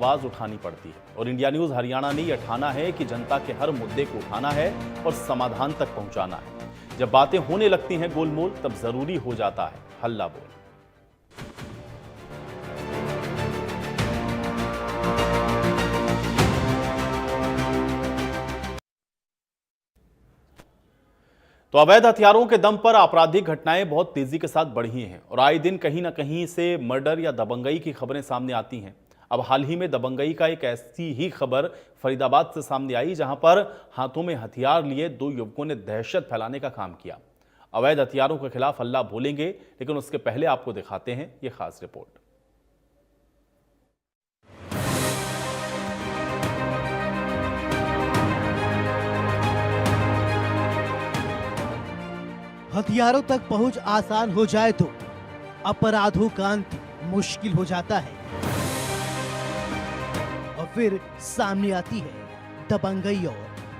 आवाज उठानी पड़ती है और इंडिया न्यूज हरियाणा ने यह ठाना है कि जनता के हर मुद्दे को उठाना है और समाधान तक पहुंचाना है। जब बातें होने लगती हैं गोलमोल, तब जरूरी हो जाता है हल्ला बोल। तो अवैध हथियारों के दम पर आपराधिक घटनाएं बहुत तेजी के साथ बढ़ी हैं और आए दिन कहीं ना कहीं से मर्डर या दबंगई की खबरें सामने आती हैं। अब हाल ही में दबंगई का एक ऐसी ही खबर फरीदाबाद से सामने आई, जहां पर हाथों में हथियार लिए दो युवकों ने दहशत फैलाने का काम किया। अवैध हथियारों के खिलाफ हल्ला बोलेंगे, लेकिन उसके पहले आपको दिखाते हैं ये खास रिपोर्ट। हथियारों तक पहुंच आसान हो जाए तो अपराधों का अंत मुश्किल हो जाता है और फिर सामने आती है दबंगई और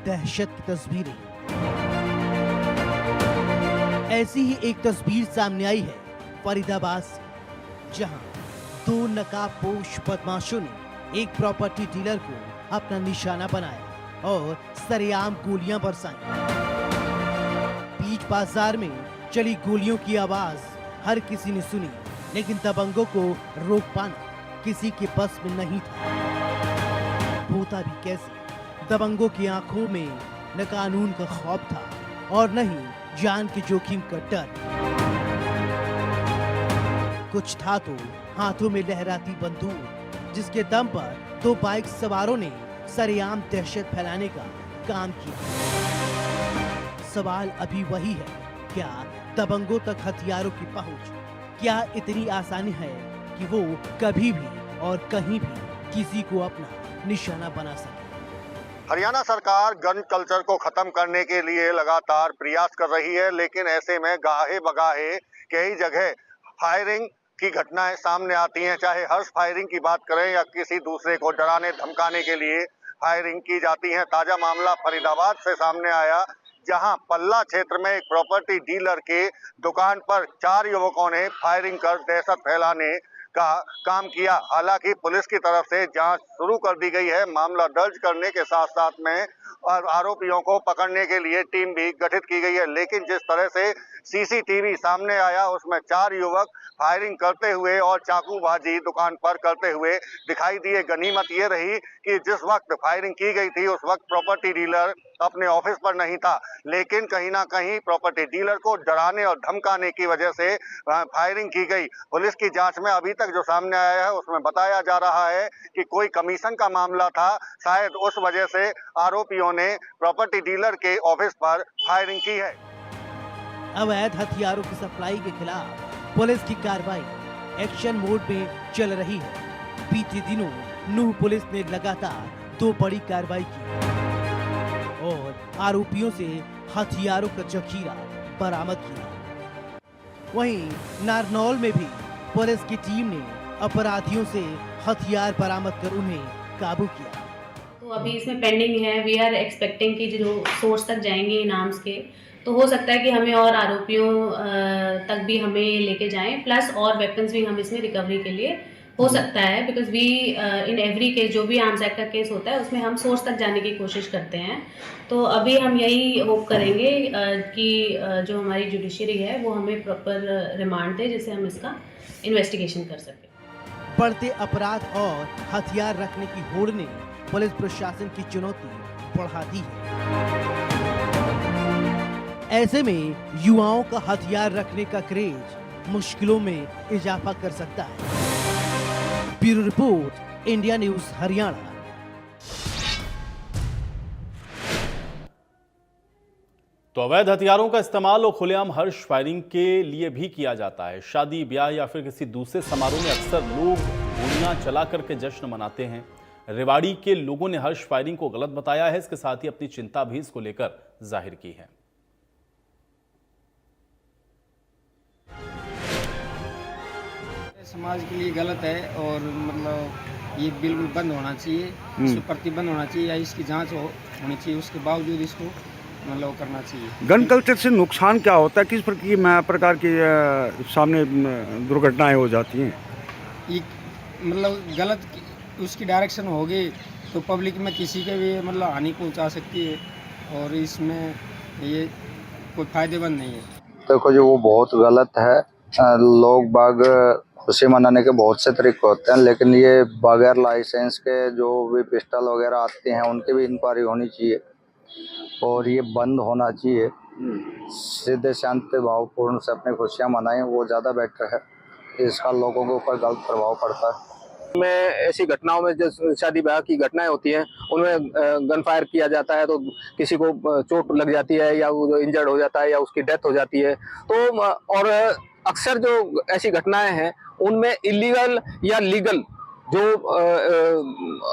दहशत की तस्वीरें। ऐसी ही एक तस्वीर सामने आई है फरीदाबाद से, जहां दो नकाबपोश बदमाशों ने एक प्रॉपर्टी डीलर को अपना निशाना बनाया और सरेआम गोलियां बरसाई। बीच बाजार में चली गोलियों की आवाज हर किसी ने सुनी, लेकिन दबंगों को रोक पाना किसी के बस में नहीं था। होता भी कैसे? दबंगों की आंखों में न कानून का खौफ था और न ही जान के जोखिम का डर। कुछ था तो हाथों में लहराती बंदूक, जिसके दम पर दो बाइक सवारों ने सरेआम दहशत फैलाने का काम किया। सवाल अभी वही है, क्या दबंगों तक हथियारों की पहुंच क्या इतनी आसानी है कि वो कभी भी और कहीं भी किसी को अपना निशाना बना सके? हरियाणा सरकार गन कल्चर को खत्म करने के लिए लगातार प्रयास कर रही है, लेकिन ऐसे में गाहे बगाहे कई जगह फायरिंग की घटनाएं सामने आती हैं। चाहे हर्ष फायरिंग की बात करें या किसी दूसरे को डराने धमकाने के लिए फायरिंग की जाती है। ताजा मामला फरीदाबाद से सामने आया, जहां पल्ला क्षेत्र में एक प्रॉपर्टी डीलर के दुकान पर 4 युवकों ने फायरिंग कर दहशत फैलाने का काम किया। हालांकि पुलिस की तरफ से जांच शुरू कर दी गई है। मामला दर्ज करने के साथ साथ में और आरोपियों को पकड़ने के लिए टीम भी गठित की गई है। लेकिन जिस तरह से सीसीटीवी सामने आया, उसमें 4 युवक फायरिंग करते हुए और चाकूबाजी दुकान पर करते हुए दिखाई दिए। गनीमत ये रही कि जिस वक्त फायरिंग की गई थी उस वक्त प्रॉपर्टी डीलर अपने ऑफिस पर नहीं था, लेकिन कहीं ना कहीं प्रॉपर्टी डीलर को डराने और धमकाने की वजह से फायरिंग की गई। पुलिस की जांच में अभी तक जो सामने आया है उसमें बताया जा रहा है कि कोई कमीशन का मामला था, शायद उस वजह से आरोपियों ने प्रॉपर्टी डीलर के ऑफिस पर फायरिंग की है। अवैध हथियारों की सप्लाई के खिलाफ पुलिस की कार्रवाई एक्शन मोड में चल रही है। बीते दिनों नूह पुलिस ने लगातार 2 बड़ी कार्रवाई की और आरोपियों से हथियारों का जखीरा बरामद किया। वहीं नारनौल में भी पुलिस की टीम ने अपराधियों से हथियार बरामद कर उन्हें काबू किया। तो अभी इसमें पेंडिंग है। वी आर एक्सपेक्टिंग कि जो सोर्स तक जाएंगे इनाम्स के, तो हो सकता है कि हमें और आरोपियों तक भी हमें लेके जाएं, प्लस और वेपन्स भी हम इसमें रिकवरी के लिए हो सकता है। Because we in every case जो भी आर्म्स एक्ट का केस होता है उसमें हम सोर्स तक जाने की कोशिश करते हैं। तो अभी हम यही होप करेंगे कि जो हमारी जुडिशरी है वो हमें प्रॉपर रिमांड दे, जिससे हम इसका इन्वेस्टिगेशन कर सकें। बढ़ते अपराध और हथियार रखने की होड़ ने पुलिस प्रशासन की चुनौती बढ़ा दी है। ऐसे में युवाओं का हथियार रखने का क्रेज मुश्किलों में इजाफा कर सकता है। Bureau report, India news Haryana. तो अवैध हथियारों का इस्तेमाल और खुलेआम हर्ष फायरिंग के लिए भी किया जाता है। शादी, ब्याह या फिर किसी दूसरे समारोह में अक्सर लोग गोलियां चला करके जश्न मनाते हैं। रेवाड़ी के लोगों ने हर्ष फायरिंग को गलत बताया है, इसके साथ ही अपनी चिंता भी इसको लेकर जाहिर की है। समाज के लिए गलत है और मतलब ये बिल्कुल बंद होना चाहिए, इस पर प्रतिबंध होना चाहिए या इसकी जांच होनी चाहिए। उसके बावजूद इसको मतलब करना चाहिए। गन कल्चर से नुकसान क्या होता है, किस प्रकार की सामने दुर्घटनाएं हो जाती हैं? ये मतलब गलत उसकी डायरेक्शन होगी तो पब्लिक में किसी के भी मतलब हानि पहुंचा सकती है और इसमें ये कोई फायदेमंद नहीं है। देखो जी, वो बहुत गलत है। लोग बाग खुशी मनाने के बहुत से तरीके होते हैं, लेकिन ये बगैर लाइसेंस के जो भी पिस्टल वगैरह आते हैं उनकी भी इंक्वायरी होनी चाहिए और ये बंद होना चाहिए। सीधे शांति भावपूर्ण से अपनी खुशियाँ मनाएं, वो ज़्यादा बेटर है। इसका लोगों के ऊपर गलत प्रभाव पड़ता है। में ऐसी घटनाओं में जो शादी ब्याह की घटनाएं होती हैं उनमें गन फायर किया जाता है तो किसी को चोट लग जाती है या वो जो इंजर्ड हो जाता है या उसकी डेथ हो जाती है। तो और अक्सर जो ऐसी घटनाएं हैं उनमें इलीगल या लीगल जो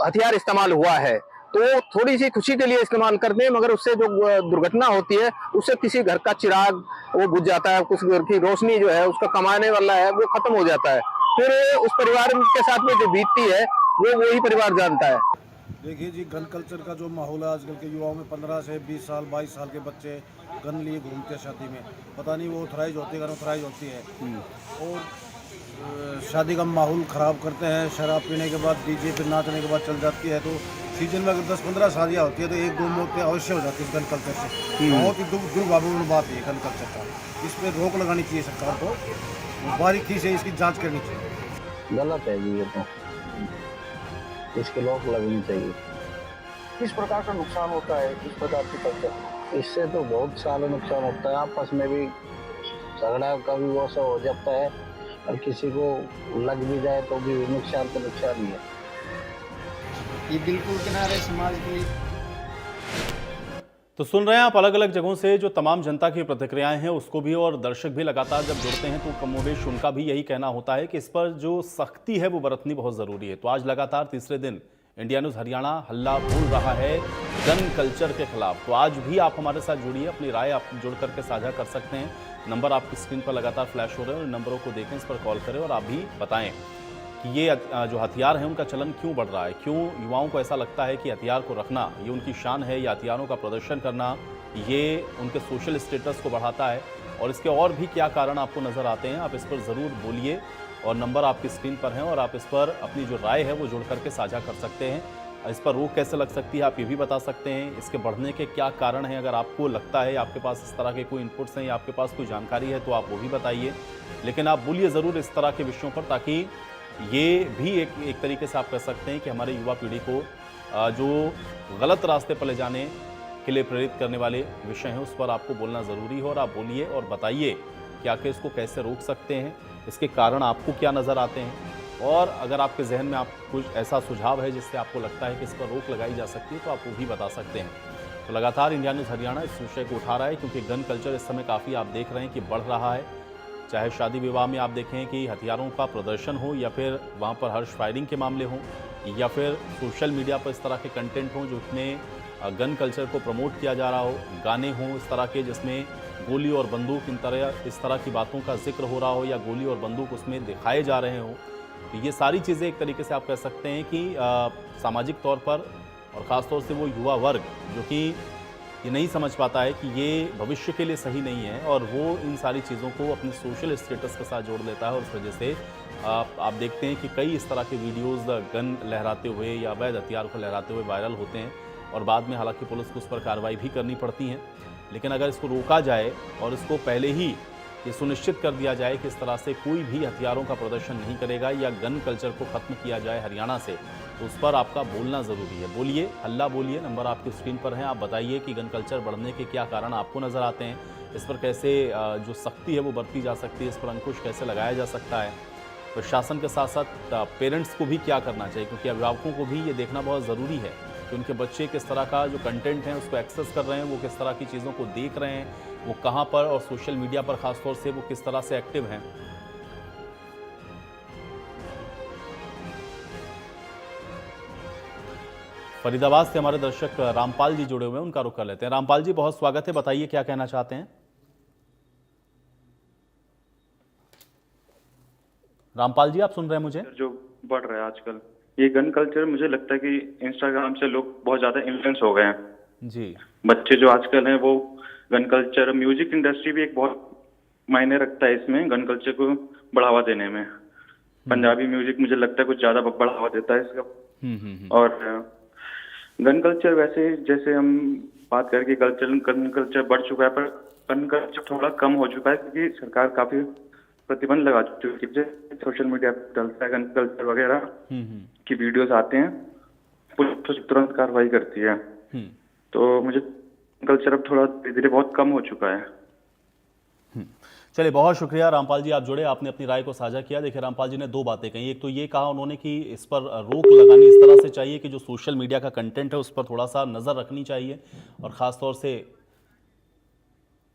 हथियार इस्तेमाल हुआ है तो थोड़ी सी खुशी के लिए इस्तेमाल करते हैं, मगर उससे जो दुर्घटना होती है उससे किसी घर का चिराग वो बुझ जाता है, कुछ घर की रोशनी जो है उसका कमाने वाला है वो खत्म हो जाता है। फिर उस परिवार के साथ में जो बीतती है वो वही परिवार जानता है। देखिए जी, गन कल्चर का जो माहौल है आजकल के युवाओं में 15 से 20 साल 22 साल के बच्चे गन लिए घूमते हैं शादी में, पता नहीं वो ऑथराइज होती है अनऑथराइज होती है और शादी का माहौल ख़राब करते हैं। शराब पीने के बाद डीजे पे नाचने के बाद चल जाती है तो सीजन में अगर 10-15 शादियाँ होती है तो 1-2 मौतें अवश्य हो जाती है गन कल्चर से। बहुत ही दुर्भावनापूर्ण बात है गन कल्चर का, इस पर रोक लगानी चाहिए सरकार को, बारीकी से इसकी जांच करनी चाहिए। गलत है जी, ये तो इसके रोक लगनी चाहिए। किस प्रकार का नुकसान होता है इस प्रकार की कल्चर? इससे तो बहुत सारा नुकसान होता है, आपस में भी झगड़ा का भी वो सब हो जाता है और किसी को लग भी जाए तो भी नुकसान तो नुकसान ही है। ये बिल्कुल किनारे समाज की। तो सुन रहे हैं आप अलग अलग जगहों से जो तमाम जनता की प्रतिक्रियाएं हैं उसको भी, और दर्शक भी लगातार जब जुड़ते हैं तो कमोबेश उनका भी यही कहना होता है कि इस पर जो सख्ती है वो बरतनी बहुत ज़रूरी है। तो आज लगातार तीसरे दिन इंडिया न्यूज़ हरियाणा हल्ला बोल रहा है गन कल्चर के खिलाफ। तो आज भी आप हमारे साथ जुड़िए, अपनी राय आप जुड़ करके साझा कर सकते हैं। नंबर आपकी स्क्रीन पर लगातार फ्लैश हो रहे हैं और नंबरों को देखें, इस पर कॉल करें और आप भी बताएं कि ये जो हथियार है उनका चलन क्यों बढ़ रहा है, क्यों युवाओं को ऐसा लगता है कि हथियार को रखना ये उनकी शान है, या हथियारों का प्रदर्शन करना ये उनके सोशल स्टेटस को बढ़ाता है, और इसके और भी क्या कारण आपको नज़र आते हैं। आप इस पर ज़रूर बोलिए और नंबर आपकी स्क्रीन पर हैं और आप इस पर अपनी जो राय है वो जुड़ करके साझा कर सकते हैं। इस पर रोक कैसे लग सकती है आप ये भी बता सकते हैं, इसके बढ़ने के क्या कारण हैं। अगर आपको लगता है आपके पास इस तरह के कोई इनपुट्स हैं या आपके पास कोई जानकारी है तो आप वो भी बताइए, लेकिन आप बोलिए ज़रूर इस तरह के विषयों पर, ताकि ये भी एक तरीके से आप कह सकते हैं कि हमारे युवा पीढ़ी को जो गलत रास्ते पर ले जाने के लिए प्रेरित करने वाले विषय हैं उस पर आपको बोलना ज़रूरी है। और आप बोलिए और बताइए कि आखिर इसको कैसे रोक सकते हैं, इसके कारण आपको क्या नज़र आते हैं, और अगर आपके जहन में आप कुछ ऐसा सुझाव है जिससे आपको लगता है कि इस पर रोक लगाई जा सकती है तो आप वो भी बता सकते हैं। तो लगातार इंडिया न्यूज़ हरियाणा इस विषय को उठा रहा है क्योंकि गन कल्चर इस समय काफ़ी आप देख रहे हैं कि बढ़ रहा है। चाहे शादी विवाह में आप देखें कि हथियारों का प्रदर्शन हो, या फिर वहाँ पर हर्ष फायरिंग के मामले हों, या फिर सोशल मीडिया पर इस तरह के कंटेंट हों जो इसमें गन कल्चर को प्रमोट किया जा रहा हो, गाने हों इस तरह के जिसमें गोली और बंदूक इस तरह की बातों का जिक्र हो रहा हो, या गोली और बंदूक उसमें दिखाए जा रहे हों। तो ये सारी चीज़ें एक तरीके से आप कह सकते हैं कि सामाजिक तौर पर, और ख़ास तौर से वो युवा वर्ग जो कि ये नहीं समझ पाता है कि ये भविष्य के लिए सही नहीं है, और वो इन सारी चीज़ों को अपने सोशल स्टेटस के साथ जोड़ लेता है, और इस वजह से आप देखते हैं कि कई इस तरह के वीडियोस गन लहराते हुए या अवैध हथियार को लहराते हुए वायरल होते हैं, और बाद में हालांकि पुलिस को उस पर कार्रवाई भी करनी पड़ती है। लेकिन अगर इसको रोका जाए और इसको पहले ही ये सुनिश्चित कर दिया जाए कि इस तरह से कोई भी हथियारों का प्रदर्शन नहीं करेगा, या गन कल्चर को ख़त्म किया जाए हरियाणा से, तो उस पर आपका बोलना ज़रूरी है। बोलिए, हल्ला बोलिए, नंबर आपकी स्क्रीन पर है। आप बताइए कि गन कल्चर बढ़ने के क्या कारण आपको नज़र आते हैं, इस पर कैसे जो सख्ती है वो बरती जा सकती है, इस पर अंकुश कैसे लगाया जा सकता है। प्रशासन के साथ साथ पेरेंट्स को भी क्या करना चाहिए, क्योंकि अभिभावकों को भी ये देखना बहुत ज़रूरी है कि उनके बच्चे किस तरह का जो कंटेंट है उसको एक्सेस कर रहे हैं, वो किस तरह की चीज़ों को देख रहे हैं, वो कहाँ पर, और सोशल मीडिया पर ख़ास तौर से वो किस तरह से एक्टिव हैं। फरीदाबाद से हमारे दर्शक रामपाल जी जुड़े हुए हैं, उनका रुख कर लेते हैं। रामपाल जी, बहुत स्वागत है, बताइए क्या कहना चाहते हैं। रामपाल जी, आप सुन रहे हैं मुझे? जो बढ़ रहा है आजकल ये गन कल्चर, मुझे लगता है कि इंस्टाग्राम से लोग बहुत ज्यादा इन्फ्लुएंस हो गए हैं जी। बच्चे जो आजकल हैं वो गन कल्चर, म्यूजिक इंडस्ट्री भी एक बहुत मायने रखता है इसमें गन कल्चर को बढ़ावा देने में। पंजाबी म्यूजिक मुझे लगता है कुछ ज्यादा बढ़ावा देता है इसका, और गन कल्चर वैसे जैसे हम बात करें कि गन कल्चर बढ़ चुका है, पर गन कल्चर थोड़ा कम हो चुका है क्योंकि सरकार काफी प्रतिबंध लगा चुकी है। सोशल मीडिया पर चलता है गन कल्चर वगैरह की वीडियोस आते हैं, पुलिस तुरंत कार्रवाई करती है। तो मुझे कल्चर अब थोड़ा धीरे धीरे बहुत कम हो चुका है। चलिए, बहुत शुक्रिया रामपाल जी, आप जुड़े, आपने अपनी राय को साझा किया। देखिए, रामपाल जी ने दो बातें कही। एक तो ये कहा उन्होंने कि इस पर रोक लगानी इस तरह से चाहिए कि जो सोशल मीडिया का कंटेंट है उस पर थोड़ा सा नजर रखनी चाहिए, और खासतौर से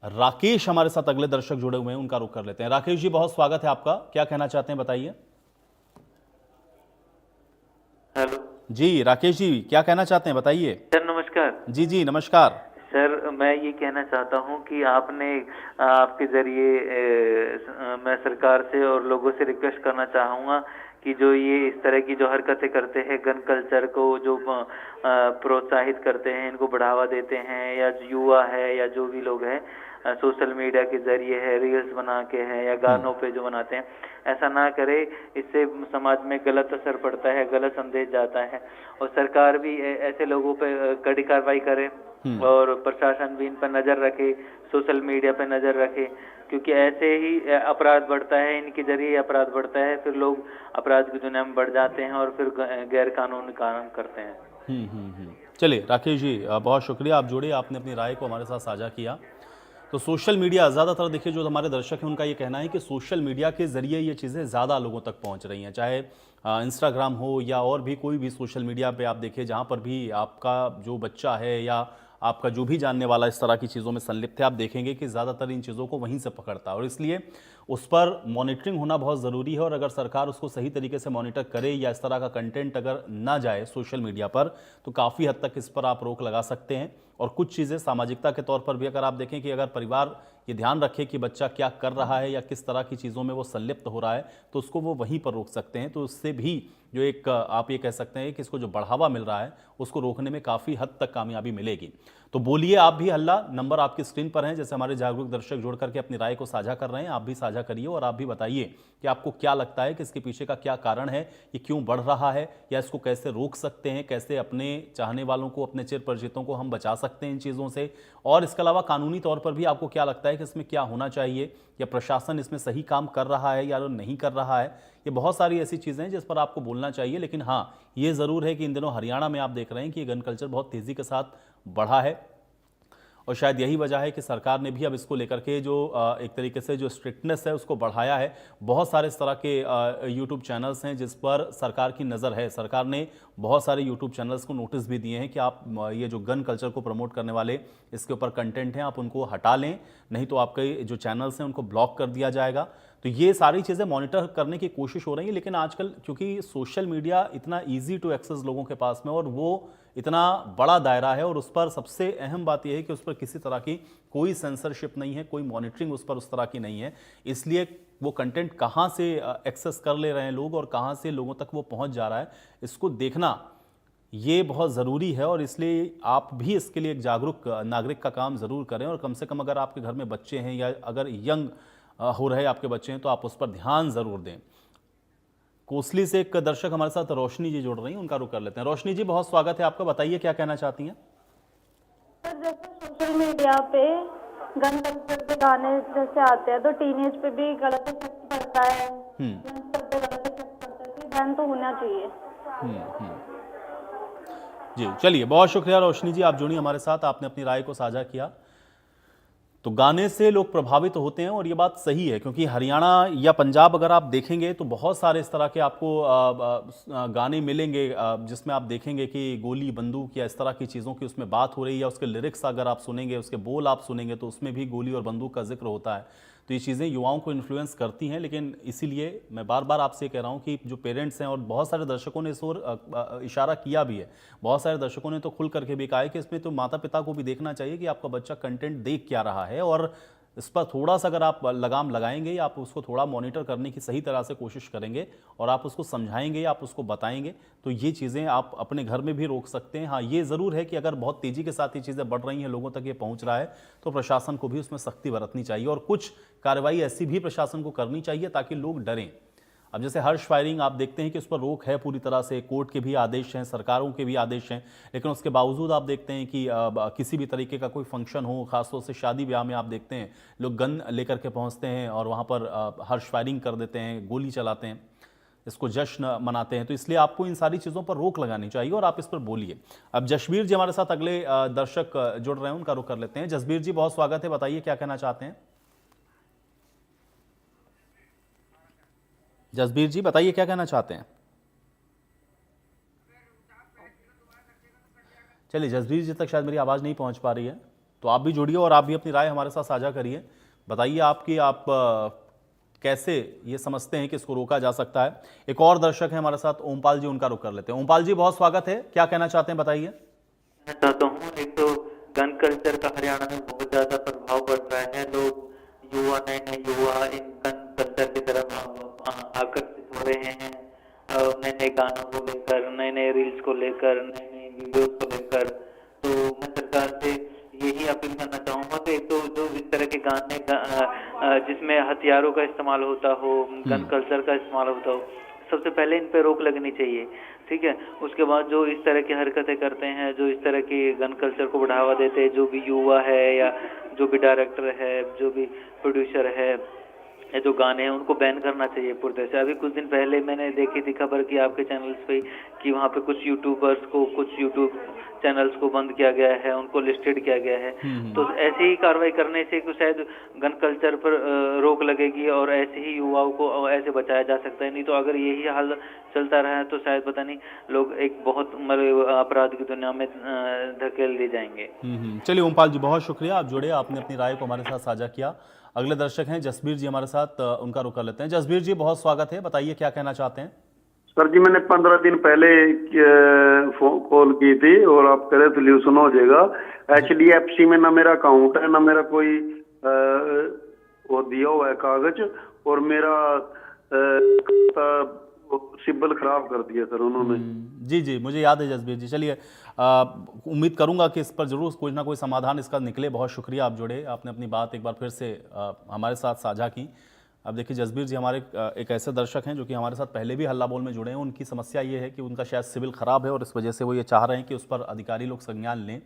राकेश हमारे साथ अगले दर्शक जुड़े हुए हैं, उनका रुख कर लेते हैं। राकेश जी, बहुत स्वागत है आपका, क्या कहना चाहते हैं बताइए। हेलो जी राकेश जी, क्या कहना चाहते हैं बताइए। सर नमस्कार। जी जी नमस्कार सर, मैं ये कहना चाहता हूँ कि आपके जरिए मैं सरकार से और लोगों से रिक्वेस्ट करना चाहूँगा कि जो ये इस तरह की जो हरकतें करते हैं, गन कल्चर को जो प्रोत्साहित करते हैं, इनको बढ़ावा देते हैं, या युवा है या जो भी लोग हैं सोशल मीडिया के जरिए है, रील्स बना के है या गानों पे जो बनाते हैं, ऐसा ना करे। इससे समाज में गलत असर पड़ता है, गलत संदेश जाता है, और सरकार भी ऐसे लोगों पे कड़ी कार्रवाई करे और प्रशासन भी इन पर नजर रखे, सोशल मीडिया पे नजर रखे, क्योंकि ऐसे ही अपराध बढ़ता है, इनके जरिए अपराध बढ़ता है, फिर लोग अपराध की दुनिया में बढ़ जाते हैं और फिर गैर कानूनी काम करते हैं। चलिए राकेश जी, बहुत शुक्रिया, आप जुड़े, आपने अपनी राय को हमारे साथ साझा किया। तो सोशल मीडिया ज़्यादातर, देखिए जो हमारे दर्शक हैं उनका ये कहना है कि सोशल मीडिया के ज़रिए ये चीज़ें ज़्यादा लोगों तक पहुंच रही हैं, चाहे इंस्टाग्राम हो या और भी कोई भी सोशल मीडिया पे आप देखिए, जहां पर भी आपका जो बच्चा है या आपका जो भी जानने वाला इस तरह की चीज़ों में संलिप्त है, आप देखेंगे कि ज़्यादातर इन चीज़ों को वहीं से पकड़ता है, और इसलिए उस पर मॉनिटरिंग होना बहुत ज़रूरी है। और अगर सरकार उसको सही तरीके से मॉनिटर करे या इस तरह का कंटेंट अगर ना जाए सोशल मीडिया पर, तो काफ़ी हद तक इस पर आप रोक लगा सकते हैं। और कुछ चीज़ें सामाजिकता के तौर पर भी अगर आप देखें कि अगर परिवार ये ध्यान रखे कि बच्चा क्या कर रहा है या किस तरह की चीज़ों में वो संलिप्त हो रहा है, तो उसको वो वहीं पर रोक सकते हैं। तो उससे भी जो एक आप ये कह सकते हैं कि इसको जो बढ़ावा मिल रहा है उसको रोकने में काफ़ी हद तक कामयाबी मिलेगी। तो बोलिए आप भी हल्ला, नंबर आपकी स्क्रीन पर हैं, जैसे हमारे जागरूक दर्शक जुड़ करके अपनी राय को साझा कर रहे हैं, आप भी साझा करिए और आप भी बताइए कि आपको क्या लगता है कि इसके पीछे का क्या कारण है, ये क्यों बढ़ रहा है, या इसको कैसे रोक सकते हैं, कैसे अपने चाहने वालों को, अपने चिर परिचितों को हम बचा सकते हैं इन चीज़ों से। और इसके अलावा कानूनी तौर पर भी आपको क्या लगता है कि इसमें क्या होना चाहिए, या प्रशासन इसमें सही काम कर रहा है या नहीं कर रहा है। ये बहुत सारी ऐसी चीज़ें हैं जिस पर आपको बोलना चाहिए। लेकिन हाँ, ये ज़रूर है कि इन दिनों हरियाणा में आप देख रहे हैं कि ये गन कल्चर बहुत तेज़ी के साथ बढ़ा है, और शायद यही वजह है कि सरकार ने भी अब इसको लेकर के जो एक तरीके से जो स्ट्रिक्टनेस है उसको बढ़ाया है। बहुत सारे इस तरह के यूट्यूब चैनल्स हैं जिस पर सरकार की नज़र है। सरकार ने बहुत सारे यूट्यूब चैनल्स को नोटिस भी दिए हैं कि आप ये जो गन कल्चर को प्रमोट करने वाले इसके ऊपर कंटेंट हैं, आप उनको हटा लें, नहीं तो आपके जो चैनल्स हैं उनको ब्लॉक कर दिया जाएगा। तो ये सारी चीज़ें मॉनिटर करने की कोशिश हो रही है। लेकिन आजकल क्योंकि सोशल मीडिया इतना ईजी टू एक्सेस लोगों के पास में, और वो इतना बड़ा दायरा है, और उस पर सबसे अहम बात यह है कि उस पर किसी तरह की कोई सेंसरशिप नहीं है, कोई मॉनिटरिंग उस पर उस तरह की नहीं है। इसलिए वो कंटेंट कहाँ से एक्सेस कर ले रहे हैं लोग और कहाँ से लोगों तक वो पहुँच जा रहा है, इसको देखना ये बहुत ज़रूरी है। और इसलिए आप भी इसके लिए एक जागरूक नागरिक का काम ज़रूर करें, और कम से कम अगर आपके घर में बच्चे हैं या अगर यंग हो रहे आपके बच्चे हैं तो आप उस पर ध्यान ज़रूर दें। कोसली से एक दर्शक हमारे साथ रोशनी जी जुड़ रही हैं, उनका रुख कर लेते हैं। रोशनी जी, बहुत स्वागत है आपका, बताइए क्या कहना चाहती हैं। सर, जैसे सोशल मीडिया पे गन कल्चर के गाने जैसे आते हैं तो टीनेज पे भी गलत इफेक्ट पड़ता है, गलत इफेक्ट पड़ता है, बैन तो होना चाहिए। जी चलिए, बहुत शुक्रिया रोशनी जी, आप जुड़ी हमारे साथ, आपने अपनी राय को साझा किया। तो गाने से लोग प्रभावित होते हैं, और ये बात सही है, क्योंकि हरियाणा या पंजाब अगर आप देखेंगे तो बहुत सारे इस तरह के आपको गाने मिलेंगे जिसमें आप देखेंगे कि गोली बंदूक या इस तरह की चीज़ों की उसमें बात हो रही है, या उसके लिरिक्स अगर आप सुनेंगे, उसके बोल आप सुनेंगे तो उसमें भी गोली और बंदूक का जिक्र होता है। तो ये चीज़ें युवाओं को इन्फ्लुएंस करती हैं। लेकिन इसीलिए मैं बार बार आपसे कह रहा हूँ कि जो पेरेंट्स हैं, और बहुत सारे दर्शकों ने इस ओर इशारा किया भी है, बहुत सारे दर्शकों ने तो खुल करके भी कहा है कि इसमें तो माता पिता को भी देखना चाहिए कि आपका बच्चा कंटेंट देख क्या रहा है, और इस पर थोड़ा सा अगर आप लगाम लगाएंगे या आप उसको थोड़ा मॉनिटर करने की सही तरह से कोशिश करेंगे और आप उसको समझाएंगे, आप उसको बताएंगे, तो ये चीज़ें आप अपने घर में भी रोक सकते हैं। हाँ, ये ज़रूर है कि अगर बहुत तेज़ी के साथ ये चीज़ें बढ़ रही हैं, लोगों तक ये पहुंच रहा है, तो प्रशासन को भी उसमें सख्ती बरतनी चाहिए, और कुछ कार्रवाई ऐसी भी प्रशासन को करनी चाहिए ताकि लोग डरें। अब जैसे हर्ष फायरिंग आप देखते हैं कि उस पर रोक है पूरी तरह से, कोर्ट के भी आदेश हैं, सरकारों के भी आदेश हैं, लेकिन उसके बावजूद आप देखते हैं कि किसी भी तरीके का कोई फंक्शन हो, खासतौर से शादी ब्याह में आप देखते हैं लोग गन लेकर के पहुंचते हैं और वहां पर हर्ष फायरिंग कर देते हैं, गोली चलाते हैं, इसको जश्न मनाते हैं। तो इसलिए आपको इन सारी चीज़ों पर रोक लगानी चाहिए और आप इस पर बोलिए। अब जसबीर जी हमारे साथ अगले दर्शक जुड़ रहे हैं, उनका रुख कर लेते हैं। जसबीर जी बहुत स्वागत है, बताइए क्या कहना चाहते हैं। जसबीर जी बताइए क्या कहना चाहते हैं। चलिए जसबीर जी तक शायद मेरी आवाज़ नहीं पहुंच पा रही है, तो आप भी जुड़िए और आप भी अपनी राय हमारे साथ साझा करिए। बताइए आप कैसे ये समझते हैं कि इसको रोका जा सकता है। एक और दर्शक है हमारे साथ, ओमपाल जी, उनका रुख कर लेते हैं। ओमपाल जी बहुत स्वागत है, क्या कहना चाहते हैं बताइए। मैं चाहता हूँ, एक तो गन कल्चर का हरियाणा में बहुत ज्यादा प्रभाव पड़ रहा है। लोग युवा, नए युवा इन गन कल्चर की तरफ आकर्षित हो रहे हैं, नए नए गानों को लेकर, नए नए रील्स को लेकर, नए नए वीडियोस को लेकर। तो मैं सरकार से यही अपील करना चाहूंगा कि एक तो जो इस तरह के गाने जिसमें हथियारों का इस्तेमाल होता हो, गन कल्चर का इस्तेमाल होता हो, सबसे पहले इन पे रोक लगनी चाहिए, ठीक है। उसके बाद जो इस तरह की हरकतें करते हैं, जो इस तरह की गन कल्चर को बढ़ावा देते हैं, जो भी युवा है या जो भी डायरेक्टर है, जो भी प्रोड्यूसर है, ये जो गाने हैं उनको बैन करना चाहिए पूरी से। अभी कुछ दिन पहले मैंने देखी थी खबर कि आपके चैनल्स पे कि वहाँ पे कुछ यूट्यूबर्स को, कुछ यूट्यूब चैनल्स को बंद किया गया है, उनको लिस्टेड किया गया है। तो ऐसी ही कार्रवाई करने से कुछ शायद गन कल्चर पर रोक लगेगी और ऐसे ही युवाओं को ऐसे बचाया जा सकता है। नहीं तो अगर यही हाल चलता रहा तो शायद पता नहीं लोग एक बहुत अपराध की दुनिया में धकेल दिए जाएंगे। चलिए ओमपाल जी बहुत शुक्रिया, आप जुड़े, आपने अपनी राय को हमारे साथ साझा किया। अगले दर्शक हैं जसबीर जी हमारे साथ, उनका रुख कर लेते हैं। जसबीर जी बहुत स्वागत है, बताइए क्या कहना चाहते हैं। सर जी मैंने 15 दिन पहले फोन कॉल की थी और आप कह रहे सोल्यूशन हो जाएगा। HDFC में ना मेरा अकाउंट है, ना मेरा कोई वो दिया हुआ है कागज, और मेरा सिबिल खराब कर दिया सर उन्होंने। जी मुझे याद है जसबीर जी। चलिए उम्मीद करूंगा कि इस पर जरूर कोई ना कोई समाधान इसका निकले। बहुत शुक्रिया, आप जुड़े, आपने अपनी बात एक बार फिर से हमारे साथ साझा की। अब देखिए जसबीर जी हमारे एक ऐसे दर्शक हैं जो कि हमारे साथ पहले भी हल्ला बोल में जुड़े हैं। उनकी समस्या ये है कि उनका शायद सिविल ख़राब है और इस वजह से वो ये चाह रहे हैं कि उस पर अधिकारी लोग संज्ञान लें।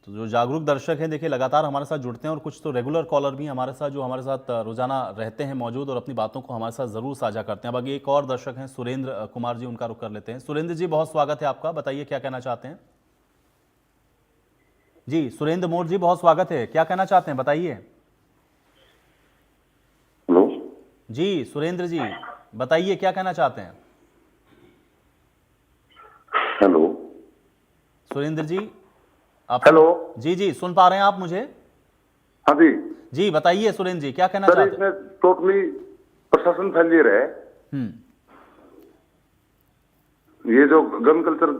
तो जो जागरूक दर्शक हैं देखिए लगातार हमारे साथ जुड़ते हैं और कुछ तो रेगुलर कॉलर भी हमारे साथ जो हमारे साथ रोजाना रहते हैं मौजूद और अपनी बातों को हमारे साथ ज़रूर साझा करते हैं। अब आगे एक और दर्शक हैं सुरेंद्र कुमार जी, उनका रुख कर लेते हैं। सुरेंद्र जी बहुत स्वागत है आपका, बताइए क्या कहना चाहते हैं। जी सुरेंद्र मोर जी बहुत स्वागत है, क्या कहना चाहते हैं बताइए। हेलो जी सुरेंद्र जी बताइए क्या कहना चाहते हैं। हेलो सुरेंद्र जी आप हेलो जी सुन पा रहे हैं आप मुझे? हाँ जी बताइए सुरेंद्र जी क्या कहना चाहते हैं। इसमें टोटली प्रशासन फेलियर है। ये जो गन कल्चर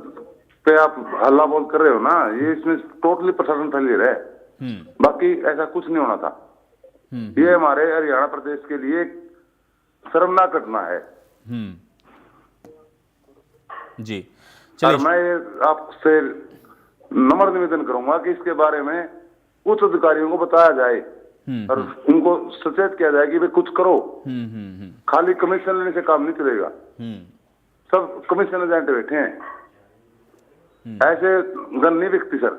पे आप हल्ला बोल कर रहे हो ना, ये इसमें टोटली प्रशासन फेलियर है। बाकी ऐसा कुछ नहीं होना था। ये हमारे हरियाणा प्रदेश के लिए शर्मनाक घटना है। जी और मैं आपसे नम्र निवेदन करूंगा कि इसके बारे में कुछ अधिकारियों को बताया जाए और उनको सचेत किया जाए कि भाई कुछ करो। खाली कमीशन लेने से काम नहीं चलेगा। सब कमीशन एजेंट बैठे हैं, ऐसे गन नहीं बिकती सर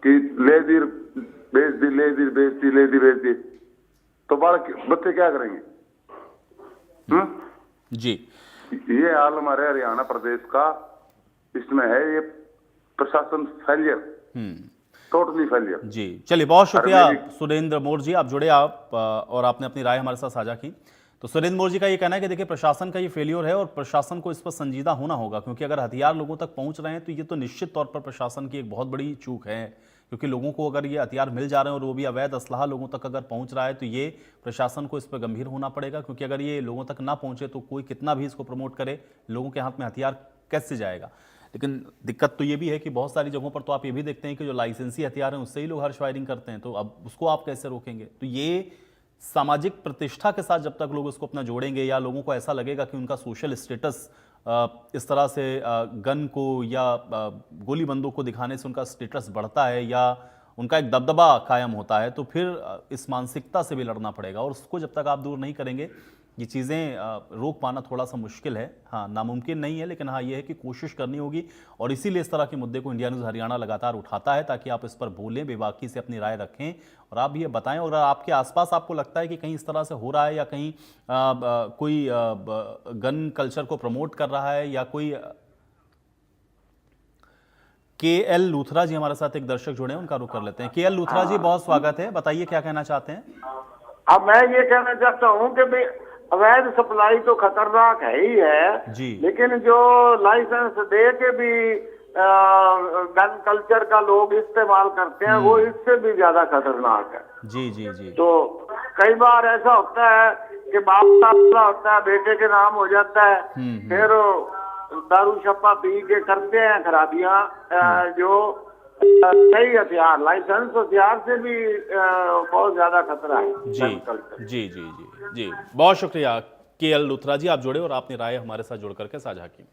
कि ले दी बेच दी, ले दी बेच दी, ले दी बेच दी, तो बच्चे क्या करेंगे। जी ये हाल हमारे हरियाणा प्रदेश का इसमें है। ये प्रशासन फेलियर, टोटली फेलियर। जी चलिए बहुत शुक्रिया सुरेंद्र मोर जी, आप जुड़े आप और आपने अपनी राय हमारे साथ साझा की। तो सुरेंद्र मोर जी का ये कहना है कि देखिए प्रशासन का ये फेलियर है और प्रशासन को इस पर संजीदा होना होगा, क्योंकि अगर हथियार लोगों तक पहुंच रहे हैं तो ये तो निश्चित तौर पर प्रशासन की एक बहुत बड़ी चूक है। क्योंकि लोगों को अगर ये हथियार मिल जा रहे हैं और वो भी अवैध असलाह लोगों तक अगर पहुंच रहा है तो ये प्रशासन को इस पर गंभीर होना पड़ेगा। क्योंकि अगर ये लोगों तक ना पहुंचे तो कोई कितना भी इसको प्रमोट करे, लोगों के हाथ में हथियार कैसे जाएगा। लेकिन दिक्कत तो ये भी है कि बहुत सारी जगहों पर तो आप ये भी देखते हैं कि जो लाइसेंसी हथियार हैं उससे ही लोग हर्ष फायरिंग करते हैं, तो अब उसको आप कैसे रोकेंगे। तो ये सामाजिक प्रतिष्ठा के साथ जब तक लोग इसको अपना जोड़ेंगे या लोगों को ऐसा लगेगा कि उनका सोशल स्टेटस इस तरह से गन को या गोली बंदूक को दिखाने से उनका स्टेटस बढ़ता है या उनका एक दबदबा कायम होता है, तो फिर इस मानसिकता से भी लड़ना पड़ेगा। और उसको जब तक आप दूर नहीं करेंगे ये चीज़ें रोक पाना थोड़ा सा मुश्किल है। हाँ, नामुमकिन नहीं है, लेकिन हाँ ये है कि कोशिश करनी होगी। और इसीलिए इस तरह के मुद्दे को इंडिया न्यूज़ हरियाणा लगातार उठाता है, ताकि आप इस पर बोलें, बेबाकी से अपनी राय रखें और आप ये बताएं। और अगर आपके आसपास आपको लगता है कि कहीं इस तरह से हो रहा है या कहीं कोई गन कल्चर को प्रमोट कर रहा है या कोई KL लूथरा जी हमारे साथ एक दर्शक जुड़े हैं, उनका रुख कर लेते हैं। KL लूथरा जी, बहुत स्वागत है, बताइए क्या कहना चाहते हैं। अब मैं ये कहना चाहता हूँ कि भाई अवैध सप्लाई तो खतरनाक है ही है जी, लेकिन जो लाइसेंस दे के भी गन कल्चर का लोग इस्तेमाल करते हैं वो इससे भी ज्यादा खतरनाक है। जी जी जी। तो कई बार ऐसा होता है कि बाप का होता है, बेटे के नाम हो जाता है, फिर दारू शप्पा पी के करते हैं खराबियां, जो सही हथियार, लाइसेंस हथियार से भी बहुत ज्यादा खतरा है। जी जी जी जी जी, बहुत शुक्रिया KL लूथरा जी, आप जुड़े और आपने राय हमारे साथ जुड़ करके साझा की।